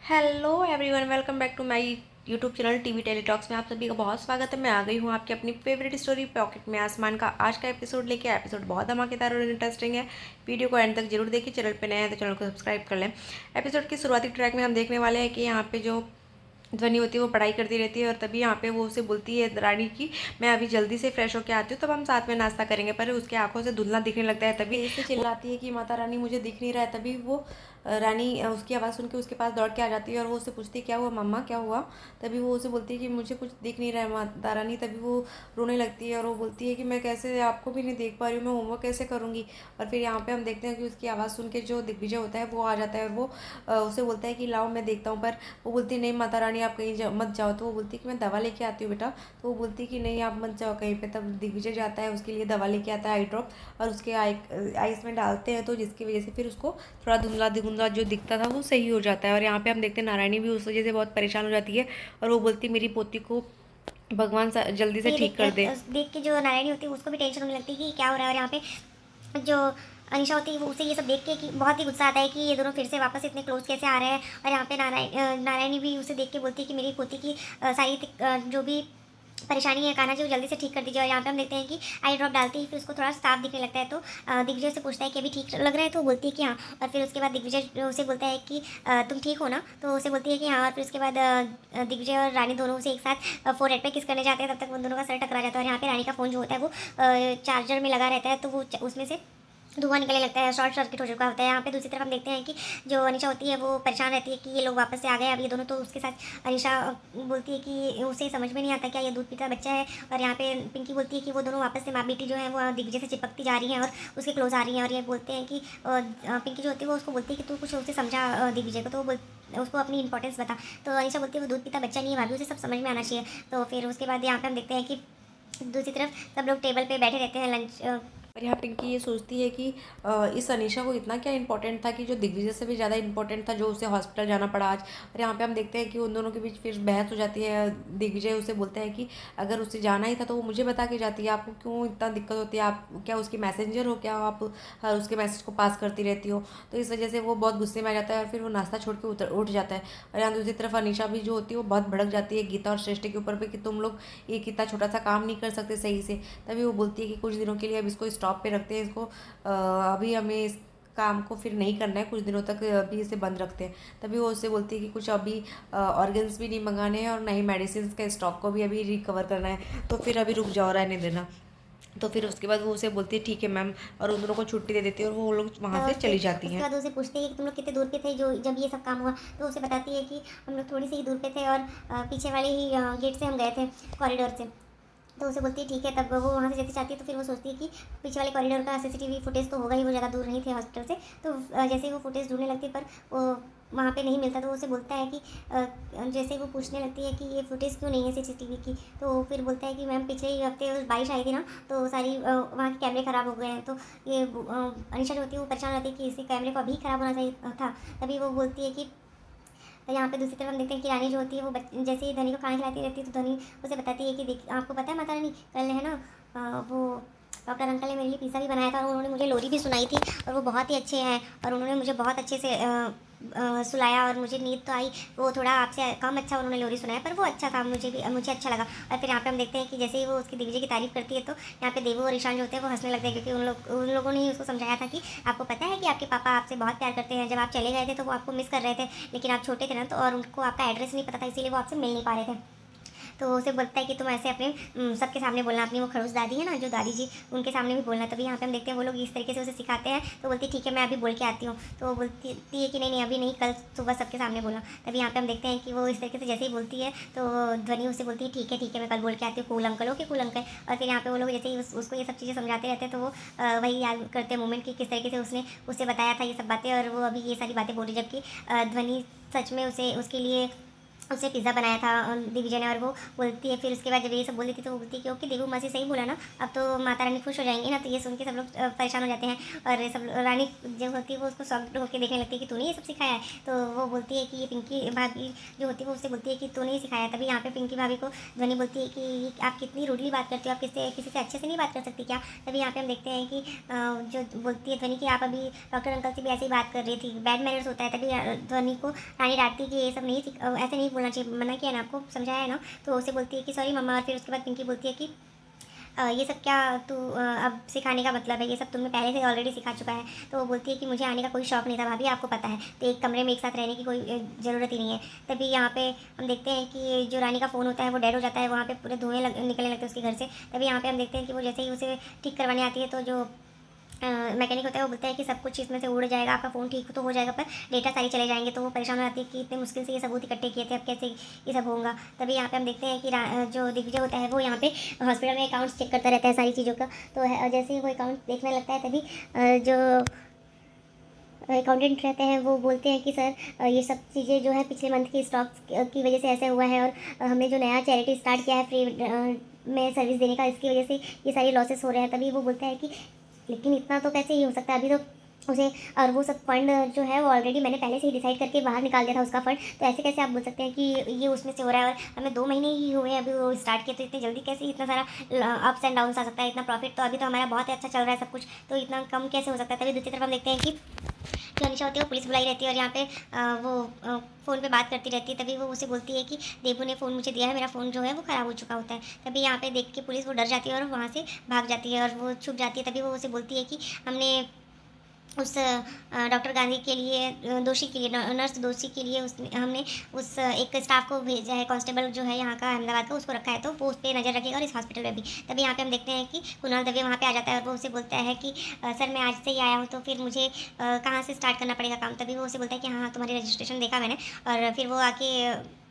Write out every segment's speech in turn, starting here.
Hello everyone, welcome back to my YouTube channel TV Teletalks में आप सभी का बहुत स्वागत है। मैं आ गई हूँ आपकी अपनी फेवरेट स्टोरी पॉकेट में आसमान का आज का एपिसोड लेके। एपिसोड बहुत धमाकेदार और इंटरेस्टिंग है। वीडियो को एंड तक जरूर देखिए। चैनल पे नए हैं तो चैनल को सब्सक्राइब कर लें। एपिसोड की शुरुआती ट्रैक में हम देखने वाले हैं कि यहाँ पे जो ध्वनि होती है वो पढ़ाई करती रहती है और तभी यहाँ पे वो उसे बोलती है रानी की मैं अभी जल्दी से फ्रेश होकर आती हूँ, तब हम साथ में नाश्ता करेंगे। पर उसके आंखों से धुंधला दिखने लगता है। तभी इससे चिल्लाती है कि माता रानी मुझे दिख नहीं रहा है। तभी वो रानी उसकी आवाज़ सुन के उसके पास दौड़ के आ जाती है और वो उससे पूछती है क्या हुआ मम्मा, क्या हुआ। तभी वो उसे बोलती है कि मुझे कुछ दिख नहीं रहा है माता रानी। तभी वो रोने लगती है और वो बोलती है कि मैं कैसे आपको भी नहीं देख पा रही हूँ, मैं होमवर्क कैसे करूँगी। और फिर यहाँ पे हम देखते हैं कि उसकी आवाज़ सुन के जो दिग्विजय होता है वो आ जाता है और वो उसे बोलता है कि लाओ मैं देखता हूँ। पर वो बोलती है नहीं माता रानी आप कहीं मत जाओ। तो वो बोलती है कि मैं दवा लेके आती हूँ बेटा। तो वो बोलती है कि नहीं आप मत जाओ कहीं पे। तब दिग्विजय जाता है, उसके लिए दवा लेके आता है आई ड्रॉप, और उसके आइस में डालते हैं तो जिसकी वजह से फिर उसको थोड़ा धुंधला धुंधला जो दिखता था वो सही हो जाता है। और यहाँ पे हम देखते हैं नारायणी भी उस वजह से बहुत परेशान हो जाती है और वो बोलती है मेरी पोती को भगवान जल्दी से ठीक कर दे। देख के जो नारायणी होती है उसको भी टेंशन होने लगती है कि क्या हो रहा है। और यहाँ पे जो अनिशा होती है वो उसे ये सब देख के कि बहुत ही गुस्सा आता है कि ये दोनों फिर से वापस इतने क्लोज कैसे आ रहे हैं। और यहाँ पे नारायणी भी उसे देख के बोलती है कि मेरी पोती की सारी जो भी परेशानी है कान्हा जी वो जल्दी से ठीक कर दीजिए। और यहाँ पे हम देखते हैं कि आई ड्रॉप डालते ही फिर उसको थोड़ा साफ दिखने लगता है। तो दिग्विजय से पूछता है कि अभी ठीक लग रहा है। तो वो बोलती है कि हाँ। और फिर उसके बाद दिग्विजय उसे बोलता है कि तुम ठीक हो ना। तो उसे बोलती है कि हाँ। और फिर उसके बाद दिग्विजय और रानी दोनों उसे एक साथ फोरहेड पे किस करने जाते हैं। तब तक उन दोनों का सर टकरा जाता है। और यहाँ पे रानी का फ़ोन जो होता है वो चार्जर में लगा रहता है, तो वो उसमें से धुआं निकलने लगता है, शॉर्ट सर्किट हो चुका होता है। यहाँ पे दूसरी तरफ हम देखते हैं कि जो अनिशा होती है वो परेशान रहती है कि ये लोग वापस से आ गए अब ये दोनों। तो उसके साथ अनिशा बोलती है कि उसे समझ में नहीं आता क्या ये दूध पीता बच्चा है। और यहाँ पे पिंकी बोलती है कि वो दोनों वापस से माँ बेटी जो है वो दिग्विजय से चिपकती जा रही हैं और उसके क्लोज आ रही हैं। और ये बोलते हैं कि पिंकी जो होती है वो उसको बोलती है कि तू कुछ उसे समझा दिग्विजय को। तो वो उसको अपनी इंपॉर्टेंस बता। तो अनिशा बोलती है वो दूध पीता बच्चा नहीं है भाभी, उसे सब समझ में आना चाहिए। तो फिर उसके बाद यहाँ पे हम देखते हैं कि दूसरी तरफ सब लोग टेबल पे बैठे रहते हैं लंच। और यहाँ पिंकी ये सोचती है कि इस अनीशा को इतना क्या इंपॉर्टेंट था कि जो दिग्विजय से भी ज़्यादा इंपॉर्टेंट था जो उसे हॉस्पिटल जाना पड़ा आज। और यहाँ पे हम देखते हैं कि उन दोनों के बीच फिर बहस हो जाती है। दिग्विजय उसे बोलता है कि अगर उसे जाना ही था तो वो मुझे बता के जाती है, आपको क्यों इतना दिक्कत होती है, आप क्या उसकी मैसेंजर हो क्या, आप हर उसके मैसेज को पास करती रहती हो। तो इस वजह से वो बहुत गुस्से में आ जाता है और फिर वो नाश्ता छोड़ के उठ जाता है। और यहाँ दूसरी तरफ अनीशा भी जो होती है वो बहुत भड़क जाती है गीता और श्रेष्ठ के ऊपर पे कि तुम लोग एक इतना छोटा सा काम नहीं कर सकते सही से। तभी वो बोलती है कि कुछ दिनों के लिए अब इसको स्टॉप पे रखते हैं, इसको अभी हमें इस काम को फिर नहीं करना है, कुछ दिनों तक अभी इसे बंद रखते हैं। तभी वो उससे बोलती है कि कुछ अभी ऑर्गन्स भी नहीं मंगाने हैं और ना ही मेडिसिन का स्टॉक को भी अभी रिकवर करना है, तो फिर अभी रुक जाओ रहने देना। तो फिर उसके बाद वो उसे बोलती है ठीक है मैम, और उन दोनों को छुट्टी दे देती है और वो लोग वहाँ से चली जाती उसके हैं। बाद उसे पूछते हैं कि तुम लोग कितने दूर पे थे जो जब ये सब काम हुआ। तो उसे बताती है कि हम लोग थोड़ी सी ही दूर पे थे और पीछे वाले ही गेट से हम गए थे, कॉरिडोर से। तो उसे बोलती है ठीक है। तब वो वहाँ से जैसे चाहती है तो फिर वो सोचती है कि पीछे वाले कॉरिडोर का सीसीटीवी फुटेज तो होगा ही, वो ज़्यादा दूर नहीं थे हॉस्पिटल से। तो जैसे ही वो फुटेज ढूंढने लगती है पर वो वहाँ पे नहीं मिलता। तो वो उसे बोलता है कि जैसे वो पूछने लगती है कि ये फुटेज क्यों नहीं है सीसीटीवी की। तो फिर बोलता है कि मैम पिछले ही हफ्ते बारिश आई थी ना, तो सारी वहाँ के कैमरे ख़राब हो गए हैं। तो ये अनिशा जो होती है वो परेशान रहती है कि इसके कैमरे को अभी ख़राब होना चाहिए था। तभी वो बोलती है कि यहाँ पे दूसरी तरफ हम देखते हैं कि रानी जो होती है वो जैसे ही धनी को खाना खिलाती रहती है तो धनी उसे बताती है कि देख आपको पता है माता रानी कल है ना वो डॉक्टर अंकल ने मेरे लिए पिज़्ज़ा भी बनाया था और उन्होंने मुझे लोरी भी सुनाई थी और वो बहुत ही अच्छे हैं और उन्होंने मुझे बहुत अच्छे से सुलाया और मुझे नींद तो आई। वो थोड़ा आपसे कम अच्छा उन्होंने लोरी सुनाया पर वो अच्छा था, मुझे अच्छा लगा। और फिर यहाँ पे हम देखते हैं कि जैसे ही वो उसकी दिग्विजय की तारीफ करती है तो यहाँ पे देवू और ईशान जो होते हैं वो हंसने लगते हैं, क्योंकि उन लोगों ने ही उसको समझाया था कि आपको पता है कि आपके पापा आपसे बहुत प्यार करते हैं। जब आप चले गए थे तो वो आपको मिस कर रहे थे, लेकिन आप छोटे थे ना तो और उनको आपका एड्रेस नहीं पता था, इसीलिए वो आपसे मिल नहीं पा रहे थे। तो उसे बोलता है कि तुम ऐसे अपने सबके सामने बोलना, अपनी वो खड़ूस दादी है ना जो दादी जी उनके सामने भी बोलना। तभी यहाँ पे हम देखते हैं वो लोग इस तरीके से उसे सिखाते हैं। तो बोलती है ठीक है मैं अभी बोल के आती हूँ। तो वो बोलती है कि नहीं अभी नहीं, कल सुबह सबके सामने बोलना। तभी यहाँ पे हम देखते हैं कि वो इस तरीके से जैसे ही बोलती है तो ध्वनि उससे बोलती है ठीक है मैं कल बोल के आती हूँ, cool uncle okay cool uncle. और फिर यहाँ पे वो लोग जैसे ही उसको ये सब चीज़ें समझाते रहते हैं तो वो वही याद करते हैं मोमेंट की किस तरीके से उसने उससे बताया था ये सब बातें और वो अभी ये सारी बातें बोली, जबकि ध्वनि सच में उसे उसके लिए उसने पिज़्ज़ा बनाया था दिग्विजय ने, और वो बोलती है, फिर उसके बाद जब ये सब बोलती थी तो वो बोलती है कि ओके देवू मासी सही बोला ना, अब तो माता रानी खुश हो जाएंगी ना। तो ये सुन के सब लोग परेशान हो जाते हैं, और सब रानी जो होती है वो उसको शॉक्ड होकर देखने लगती है कि तूने ये सब सिखाया है। तो वो बोलती है कि ये पिंकी भाभी जो होती है वो उससे बोलती है कि तूने ही सिखाया। तभी यहाँ पे पिंकी भाभी को ध्वनि बोलती है कि आप कितनी रूडली बात करती हो, आप किसी से अच्छे से नहीं बात कर सकती क्या। तभी यहाँ पे हम देखते हैं कि जो बोलती है ध्वनि कि आप अभी डॉक्टर अंकल से भी ऐसे ही बात कर रही थी, बैड मैनर्स होता है। तभी ध्वनि को रानी डांटती है कि ये सब नहीं ऐसे नहीं बोलना चाहिए, मना किया ना आपको, समझाया है ना। तो उसे बोलती है कि सॉरी मम्मा। और फिर उसके बाद पिंकी बोलती है कि ये सब क्या तू अब सिखाने का मतलब है, ये सब तुमने पहले से ऑलरेडी सिखा चुका है। तो वो बोलती है कि मुझे आने का कोई शौक नहीं था भाभी, आपको पता है, तो एक कमरे में एक साथ रहने की कोई ज़रूरत ही नहीं है। तभी यहाँ पे हम देखते हैं कि जो रानी का फ़ोन होता है वो डेड हो जाता है, वहाँ पे पूरे धुएँ निकलने लगते हैं उसके घर से। तभी यहाँ पे हम देखते हैं कि वो जैसे ही उसे ठीक करवाने आती है तो जो मैकेनिक होता है वो बोलता है कि सब कुछ इसमें से उड़ जाएगा, आपका फ़ोन ठीक तो हो जाएगा पर डेटा सारी चले जाएंगे। तो वो परेशान हो जाती है कि इतने मुश्किल से ये सबूत इकट्ठे किए थे, अब कैसे ये सब होगा। तभी यहाँ पे हम देखते हैं कि जो दिग्विजय होता है वो यहाँ पे हॉस्पिटल में अकाउंट्स चेक करता रहता है सारी चीज़ों का। तो जैसे ही वो अकाउंट देखने लगता है तभी जो अकाउंटेंट रहते हैं वो बोलते हैं कि सर ये सब चीज़ें जो है पिछले मंथ की स्टॉक की वजह से ऐसा हुआ है, और हमने जो नया चैरिटी स्टार्ट किया है फ्री में सर्विस देने का, इसकी वजह से ये सारी लॉसेस हो रहे हैं। तभी वो बोलता है कि लेकिन इतना तो कैसे ही हो सकता है, अभी तो उसे और वो सब फंड जो है वो ऑलरेडी मैंने पहले से ही डिसाइड करके बाहर निकाल दिया था उसका फंड। तो ऐसे कैसे आप बोल सकते हैं कि ये उसमें से हो रहा है, और हमें 2 महीने ही हुए हैं अभी वो स्टार्ट किए, तो इतनी जल्दी कैसे इतना सारा अप्स एंड डाउन्स आ सकता है, इतना प्रॉफिट तो अभी तो हमारा बहुत अच्छा चल रहा है सब कुछ, तो इतना कम कैसे हो सकता है। तभी दूसरी तरफ हम देखते हैं कि जो अनिशा होती है वो पुलिस बुलाई रहती है, और यहाँ पे वो फ़ोन पे बात करती रहती है। तभी वो उसे बोलती है कि देवू ने फ़ोन मुझे दिया है, मेरा फ़ोन जो है वो ख़राब हो चुका होता है। तभी यहाँ पे देख के पुलिस वो डर जाती है और वहाँ से भाग जाती है और वो छुप जाती है। तभी वो उसे बोलती है कि हमने उस डॉक्टर गांधी के लिए दोषी के लिए नर्स दोषी के लिए हमने उस एक स्टाफ को भेजा है, कांस्टेबल जो है यहाँ का अहमदाबाद का, उसको रखा है, तो वो उस पर नज़र रखेगा और इस हॉस्पिटल में भी। तभी यहाँ पे हम देखते हैं कि कुणाल दवे वहाँ पे आ जाता है और वो उसे बोलता है कि सर मैं आज से ही आया हूँ, तो फिर मुझे कहाँ से स्टार्ट करना पड़ेगा काम। तभी वो उसे बोलता है कि हाँ तुम्हारी रजिस्ट्रेशन देखा मैंने। और फिर वो आके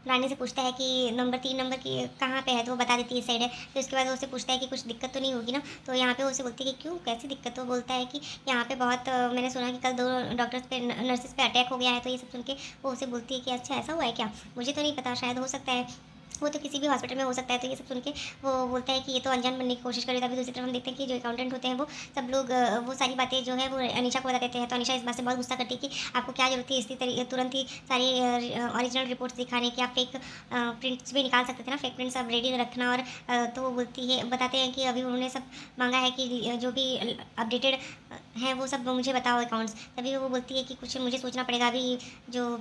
रानी से पूछता है कि नंबर 3 नंबर की कहाँ पे है, तो वो बता देती है इस साइड है। फिर उसके बाद वो उससे पूछता है कि कुछ दिक्कत तो नहीं होगी ना। तो यहाँ पे वो उसे बोलती है कि क्यों, कैसी दिक्कत। तो बोलता है कि यहाँ पे बहुत मैंने सुना कि कल 2 डॉक्टर्स पे नर्सेस पे अटैक हो गया है। तो ये सब सुन के वो उसे बोलती है कि अच्छा ऐसा हुआ है क्या, मुझे तो नहीं पता, शायद हो सकता है, वो तो किसी भी हॉस्पिटल में हो सकता है। तो ये सब सुन के वो बोलता है कि ये तो अनजान बनने की कोशिश करे। तभी दूसरी तरफ हम देखते हैं कि जो अकाउंटेंट होते हैं वो सब लोग वो सारी बातें जो है वो अनिशा को बता देते हैं। तो अनिशा इस बात से बहुत गुस्सा करती है कि आपको क्या जरूरत थी इसी तरीके तुरंत ही सारी ओरिजिनल रिपोर्ट्स दिखाने की, आप फेक प्रिंट्स भी निकाल सकते थे ना, फेक प्रिंट्स अब रेडी रखना। और तो वो बोलती है, बताते हैं कि अभी उन्होंने सब मांगा है कि जो भी अपडेटेड हैं वो सब मुझे बताओ अकाउंट्स। तभी वो बोलती है कि कुछ मुझे सोचना पड़ेगा, अभी जो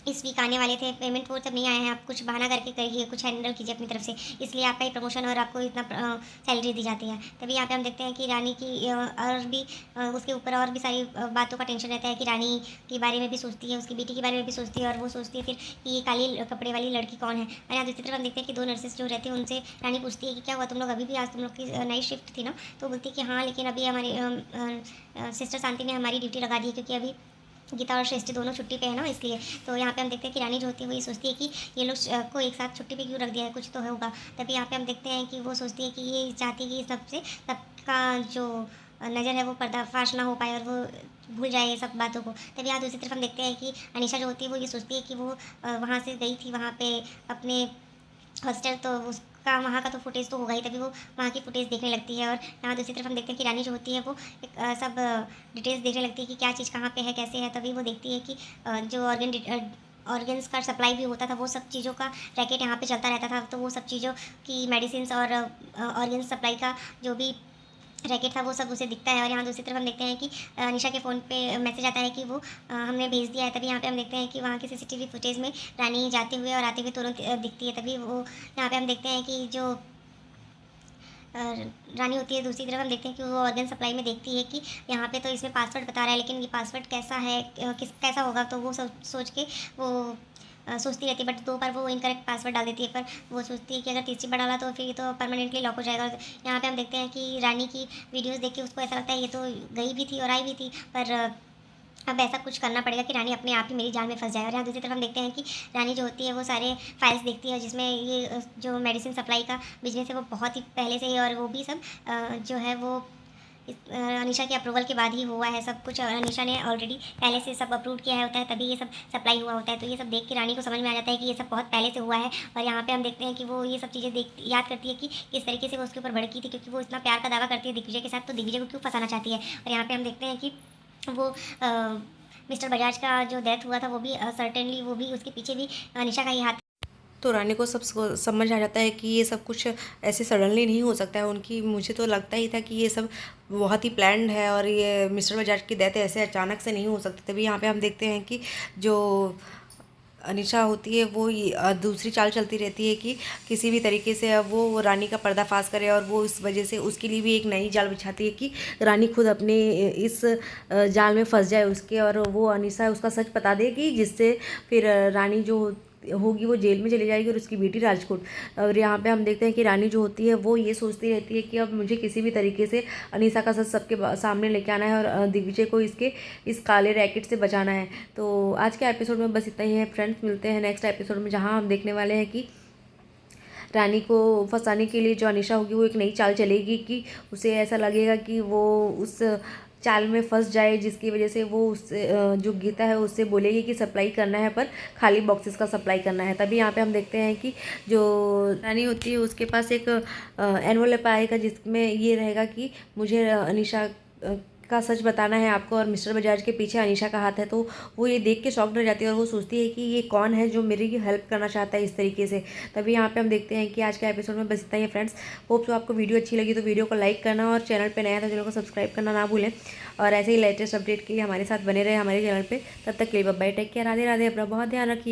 इस वीक आने वाले थे पेमेंट वो सब नहीं आए हैं, आप कुछ बहाना करके करिए, कुछ हैंडल कीजिए अपनी तरफ से, इसलिए आपका ही प्रमोशन और आपको इतना सैलरी दी जाती है। तभी यहाँ पे हम देखते हैं कि रानी की और भी उसके ऊपर और भी सारी बातों का टेंशन रहता है कि रानी के बारे में भी सोचती है, उसकी बेटी के बारे में भी सोचती है, और वो सोचती है फिर कि ये काली कपड़े वाली लड़की कौन है। और यहाँ दूसरी तरफ हम देखते हैं कि 2 नर्सेस जो रहती हैं उनसे रानी पूछती है कि क्या हुआ तुम लोग अभी भी, आज तुम लोग की नाइट शिफ्ट थी ना। तो बोलती है कि हाँ लेकिन अभी हमारी सिस्टर शांति ने हमारी ड्यूटी लगा दी है, क्योंकि अभी गीता और श्रेष्ठी दोनों छुट्टी पे है ना, इसलिए। तो यहाँ पे हम देखते हैं कि रानी जो होती है वो ये सोचती है कि ये लोग को एक साथ छुट्टी पे क्यों रख दिया है, कुछ तो होगा। तभी यहाँ पे हम देखते हैं कि वो सोचती है कि ये चाहती है कि सबसे सबका जो नज़र है वो पर्दाफाश ना हो पाए और वो भूल जाए ये सब बातों को। तभी यहाँ दूसरी तरफ हम देखते हैं कि अनिशा जो होती है वो ये सोचती है कि वो वहाँ से गई थी वहाँ पे अपने हॉस्टल, तो उसका वहाँ का तो फुटेज तो होगा ही। तभी वो वहाँ की फुटेज देखने लगती है। और यहाँ दूसरी तरफ हम देखते हैं कि रानी जो होती है वो एक सब डिटेल्स देखने लगती है कि क्या चीज़ कहाँ पे है, कैसे है। तभी वो देखती है कि जो ऑर्गन्स का सप्लाई भी होता था, वो सब चीज़ों का रैकेट यहाँ पे चलता रहता था। तो वो सब चीज़ों की मेडिसिन और ऑर्गन सप्लाई का जो भी रैकेट था वो सब उसे दिखता है। और यहाँ दूसरी तरफ हम देखते हैं कि निशा के फ़ोन पे मैसेज आता है कि वो हमने भेज दिया है। तभी यहाँ पे हम देखते हैं कि वहाँ के सीसीटीवी फुटेज में रानी जाते हुए और आते हुए तुरंत दिखती है। तभी वो यहाँ पे हम देखते हैं कि जो रानी होती है, दूसरी तरफ हम देखते हैं कि वो ऑर्गन सप्लाई में देखती है कि यहाँ पे तो इसमें पासवर्ड बता रहा है, लेकिन ये पासवर्ड कैसा है, कैसा होगा। तो वो सोच के वो सोचती रहती है, बट 2 बार वो इनकरेक्ट पासवर्ड डाल देती है। पर वो सोचती है कि अगर तीसरी बार डाला तो फिर तो परमानेंटली लॉक हो जाएगा। और यहाँ पे हम देखते हैं कि रानी की वीडियोस देख के उसको ऐसा लगता है ये तो गई भी थी और आई भी थी, पर अब ऐसा कुछ करना पड़ेगा कि रानी अपने आप ही मेरी जान में फंस जाए। और यहाँ दूसरी तरफ हम देखते हैं कि रानी जो होती है वो सारे फाइल्स देखती है, जिसमें ये जो मेडिसिन सप्लाई का बिजनेस है वो बहुत ही पहले से ही, और वो भी सब जो है वो अनीशा के अप्रूवल के बाद ही हुआ है सब कुछ, और अनीशा ने ऑलरेडी पहले से सब अप्रूव किया है होता है, तभी ये सब सप्लाई हुआ होता है। तो ये सब देख के रानी को समझ में आ जाता है कि ये सब बहुत पहले से हुआ है। और यहाँ पे हम देखते हैं कि वो ये सब चीज़ें याद करती है कि किस तरीके से वो उसके ऊपर भड़की थी, क्योंकि वो इतना प्यार का दावा करती है दिग्विजय के साथ, तो दिग्विजय को क्यों फंसाना चाहती है। और यहाँ पर हम देखते हैं कि वो मिस्टर बजाज का जो डेथ हुआ था वो भी सर्टेनली वो भी उसके पीछे भी अनीशा का ही हाथ। तो रानी को सब समझ आ जाता है कि ये सब कुछ ऐसे सडनली नहीं हो सकता है उनकी। मुझे तो लगता ही था कि ये सब बहुत ही प्लान्ड है और ये मिस्टर बजाज की डेथ ऐसे अचानक से नहीं हो सकती। तभी यहाँ पे हम देखते हैं कि जो अनीशा होती है वो दूसरी चाल चलती रहती है कि किसी भी तरीके से अब वो रानी का पर्दाफाश करे, और वो इस वजह से उसके लिए भी एक नई जाल बिछाती है कि रानी खुद अपने इस जाल में फंस जाए उसके, और वो अनीशा उसका सच बता देगी, जिससे फिर रानी जो होगी वो जेल में चली जाएगी और उसकी बेटी राजकोट। और यहाँ पे हम देखते हैं कि रानी जो होती है वो ये सोचती रहती है कि अब मुझे किसी भी तरीके से अनीशा का सच सबके सामने लेके आना है और दिग्विजय को इस काले रैकेट से बचाना है। तो आज के एपिसोड में बस इतना ही है फ्रेंड्स। मिलते हैं नेक्स्ट एपिसोड में, जहाँ हम देखने वाले हैं कि रानी को फंसाने के लिए जो अनीशा होगी वो एक नई चाल चलेगी कि उसे ऐसा लगेगा कि वो उस चाल में फंस जाए, जिसकी वजह से वो उससे जो गीता है उससे बोलेगी कि सप्लाई करना है पर खाली बॉक्सेस का सप्लाई करना है। तभी यहाँ पे हम देखते हैं कि जो रानी होती है उसके पास एक एनवलप आएगा जिसमें ये रहेगा कि मुझे अनीशा का सच बताना है आपको, और मिस्टर बजाज के पीछे अनीशा का हाथ है। तो वो ये देख के शॉक्ड रह जाती है और वो सोचती है कि ये कौन है जो मेरी हेल्प करना चाहता है इस तरीके से। तभी यहाँ पे हम देखते हैं कि आज के एपिसोड में बस इतना ही है फ्रेंड्स। होप तो आपको वीडियो अच्छी लगी तो वीडियो को लाइक करना, और चैनल पे नया था चैनल को सब्सक्राइब करना ना भूलें, और ऐसे ही लेटेस्ट अपडेट के लिए हमारे साथ बने रहे हमारे चैनल पर। तब तक के लिए bye bye, take care, Radhe Radhe, अपना बहुत ध्यान रखिए।